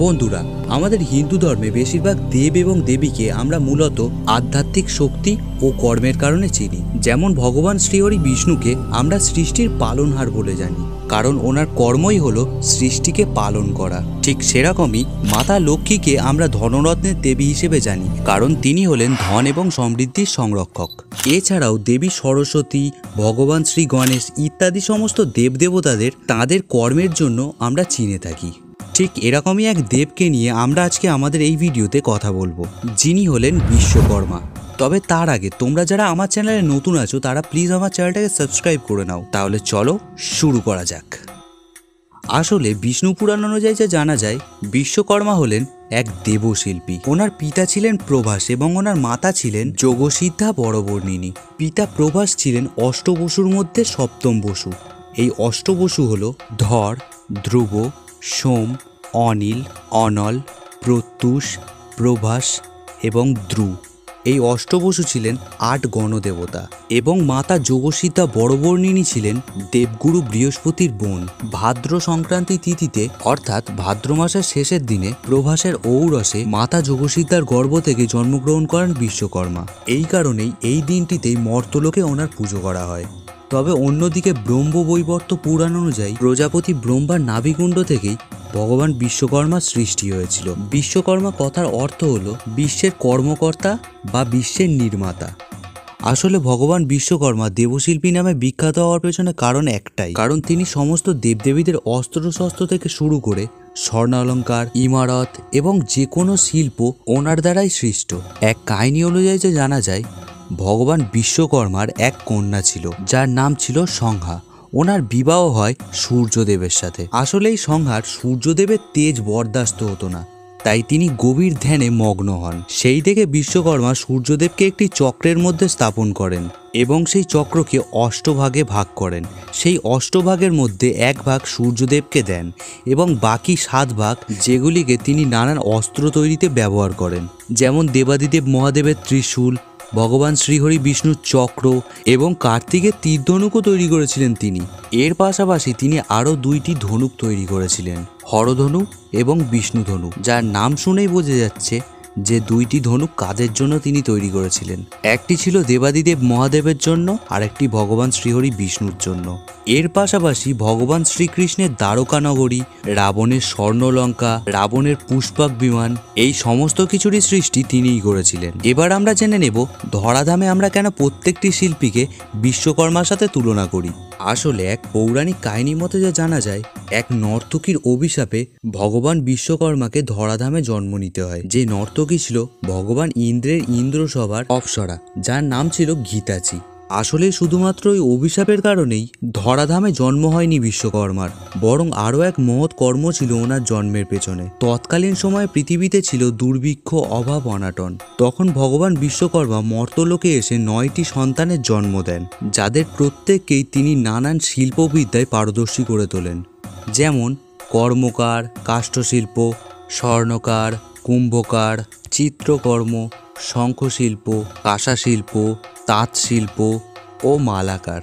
বন্ধুরা, আমাদের হিন্দু ধর্মে বেশিরভাগ দেব এবং দেবীকে আমরা মূলত আধ্যাত্মিক শক্তি ও কর্মের কারণে চিনি। যেমন ভগবান শ্রীহরি বিষ্ণুকে আমরা সৃষ্টির পালনহার বলে জানি, কারণ ওনার কর্মই হলো সৃষ্টিকে পালন করা। ঠিক সেরকমই মাতা লক্ষ্মীকে আমরা ধনরত্নের দেবী হিসেবে জানি, কারণ তিনি হলেন ধন এবং সমৃদ্ধির সংরক্ষক। এছাড়াও দেবী সরস্বতী, ভগবান শ্রী গণেশ ইত্যাদি সমস্ত দেবদেবতাদের তাঁদের কর্মের জন্য আমরা চিনে থাকি। ঠিক এরকমই এক দেবকে নিয়ে আমরা আজকে আমাদের এই ভিডিওতে কথা বলবো, যিনি হলেন বিশ্বকর্মা। তবে তার আগে তোমরা যারা আমার চ্যানেলে নতুন আছো তারা প্লিজ আমার চ্যানেলটাকে সাবস্ক্রাইব করে নাও। তাহলে চলো শুরু করা যাক। আসলে বিষ্ণু পুরাণ অনুযায়ী যা জানা যায়, বিশ্বকর্মা হলেন এক দেবশিল্পী। ওনার পিতা ছিলেন প্রভাস এবং ওনার মাতা ছিলেন যোগসিদ্ধা বড়বর্ণিনী। পিতা প্রভাস ছিলেন অষ্টবসুর মধ্যে সপ্তম বসু। এই অষ্টবসু হলো ধর, ধ্রুব, সোম, অনিল, অনল, প্রত্যুষ, প্রভাস এবং দ্রু। এই অষ্টবসু ছিলেন ৮ গণদেবতা এবং মাতা যোগসিদ্ধা বড়বর্ণিনী ছিলেন দেবগুরু বৃহস্পতির বোন। ভাদ্র সংক্রান্তি তিথিতে অর্থাৎ ভাদ্র মাসের শেষের দিনে প্রভাসের ঔরসে মাতা যোগসিদ্ধার গর্ভ থেকে জন্মগ্রহণ করেন বিশ্বকর্মা। এই কারণেই এই দিনটিতেই মর্তলোকে ওনার পুজো করা হয়। তবে অন্যদিকে ব্রহ্মবৈবর্ত পুরাণ অনুযায়ী প্রজাপতি ব্রহ্মার নাভিকুণ্ড থেকেই ভগবান বিশ্বকর্মার সৃষ্টি হয়েছিল। বিশ্বকর্মা কথার অর্থ হলো বিশ্বের কর্মকর্তা বা বিশ্বের নির্মাতা। আসলে ভগবান বিশ্বকর্মা দেবশিল্পী নামে বিখ্যাত হওয়ার পেছনে কারণ একটাই, কারণ তিনি সমস্ত দেবদেবীদের অস্ত্রশস্ত্র থেকে শুরু করে স্বর্ণালঙ্কার, ইমারত এবং যে কোনো শিল্প ওনার দ্বারাই সৃষ্ট। এক কাহিনী অনুযায়ী যে জানা যায়, ভগবান বিশ্বকর্মার এক কন্যা ছিল যার নাম ছিল সংহা। ওনার বিবাহ হয় সূর্যদেবের সাথে। আসলে এই সংহার সূর্যদেবের তেজ বরদাস্ত হতো না, তাই তিনি গভীর ধ্যানে মগ্ন হন। সেই থেকে বিশ্বকর্মা সূর্যদেবকে একটি চক্রের মধ্যে স্থাপন করেন এবং সেই চক্রকে অষ্টভাগে ভাগ করেন। সেই অষ্টভাগের মধ্যে এক ভাগ সূর্যদেবকে দেন এবং বাকি 7 ভাগ যেগুলিকে তিনি নানান অস্ত্র তৈরিতে ব্যবহার করেন, যেমন দেবাদিদেব মহাদেবের ত্রিশূল, ভগবান শ্রীহরি বিষ্ণুর চক্র এবং কার্তিকের তীরধনুকও তৈরি করেছিলেন তিনি। এর পাশাপাশি তিনি আরও 2টি ধনুক তৈরি করেছিলেন, হরধনু এবং বিষ্ণুধনু, যার নাম শুনেই বোঝা যাচ্ছে যে 2টি ধনুক কাদের জন্য তিনি তৈরি করেছিলেন। একটি ছিল দেবাদিদেব মহাদেবের জন্য আর একটি ভগবান শ্রীহরি বিষ্ণুর জন্য। এর পাশাপাশি ভগবান শ্রীকৃষ্ণের দ্বারকা নগরী, রাবণের স্বর্ণলঙ্কা, রাবণের পুষ্পক বিমান, এই সমস্ত কিছুরই সৃষ্টি তিনিই করেছিলেন। এবার আমরা জেনে নেব ধরাধামে আমরা কেন প্রত্যেকটি শিল্পীকে বিশ্বকর্মার সাথে তুলনা করি। আসলে এক পৌরাণিক কাহিনী মতে যা জানা যায়, এক নর্তকীর অভিশাপে ভগবান বিশ্বকর্মাকে ধরাধামে জন্ম নিতে হয়। যে নর্তকী ছিল ভগবান ইন্দ্রের ইন্দ্রসভার অপ্সরা, যার নাম ছিল ঘিতাচি। আসলে শুধুমাত্র ওই অভিশাপের কারণেই ধরাধামে জন্ম হয়নি বিশ্বকর্মার, বরং আরও এক মহৎ কর্ম ছিল ওনার জন্মের পেছনে। তৎকালীন সময়ে পৃথিবীতে ছিল দুর্ভিক্ষ, অভাব, অনাটন। তখন ভগবান বিশ্বকর্মা মর্তলোকে এসে 9টি সন্তানের জন্ম দেন, যাদের প্রত্যেককেই তিনি নানান শিল্পবিদ্যায় পারদর্শী করে তোলেন, যেমন কর্মকার, কাষ্ঠশিল্প, স্বর্ণকার, কুম্ভকার, চিত্রকর্ম, শঙ্খশিল্প, কাঁসাশিল্প, তাঁত শিল্প ও মালাকার।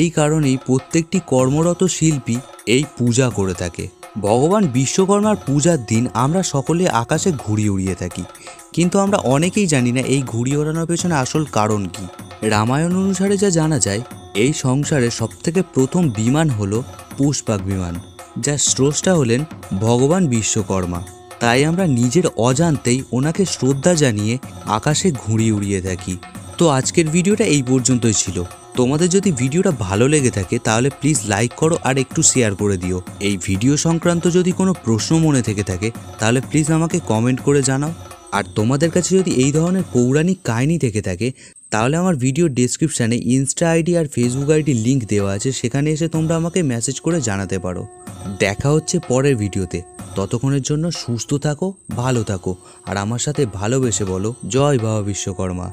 এই কারণেই প্রত্যেকটি কর্মরত শিল্পী এই পূজা করে থাকে। ভগবান বিশ্বকর্মার পূজার দিন আমরা সকলে আকাশে ঘুড়ি উড়িয়ে থাকি, কিন্তু আমরা অনেকেই জানি না এই ঘুড়ি ওড়ানোর পেছনে আসল কারণ কি। রামায়ণ অনুসারে যা জানা যায়, এই সংসারে সবথেকে প্রথম বিমান হলো পুষ্পক বিমান, যার স্রষ্টা হলেন ভগবান বিশ্বকর্মা। তাই আমরা নিজের অজান্তেই ওনাকে শ্রদ্ধা জানিয়ে আকাশে ঘুড়ি উড়িয়ে থাকি। তো আজকের ভিডিওটা এই পর্যন্তই ছিল। তোমাদের যদি ভিডিওটা ভালো লেগে থাকে তাহলে প্লিজ লাইক করো আর একটু শেয়ার করে দিও। এই ভিডিও সংক্রান্ত যদি কোনো প্রশ্ন মনে থেকে থাকে তাহলে প্লিজ আমাকে কমেন্ট করে জানাও। আর তোমাদের কাছে যদি এই ধরনের পৌরাণিক কাহিনী থেকে থাকে তাহলে আমার ভিডিও ডেসক্রিপশানে ইনস্টা আইডি আর ফেসবুক আইডি লিঙ্ক দেওয়া আছে, সেখানে এসে তোমরা আমাকে মেসেজ করে জানাতে পারো। দেখা হচ্ছে পরের ভিডিওতে। ততক্ষণের জন্য সুস্থ থাকো, ভালো থাকো আর আমার সাথে ভালোবেসে বলো জয় বাবা বিশ্বকর্মা।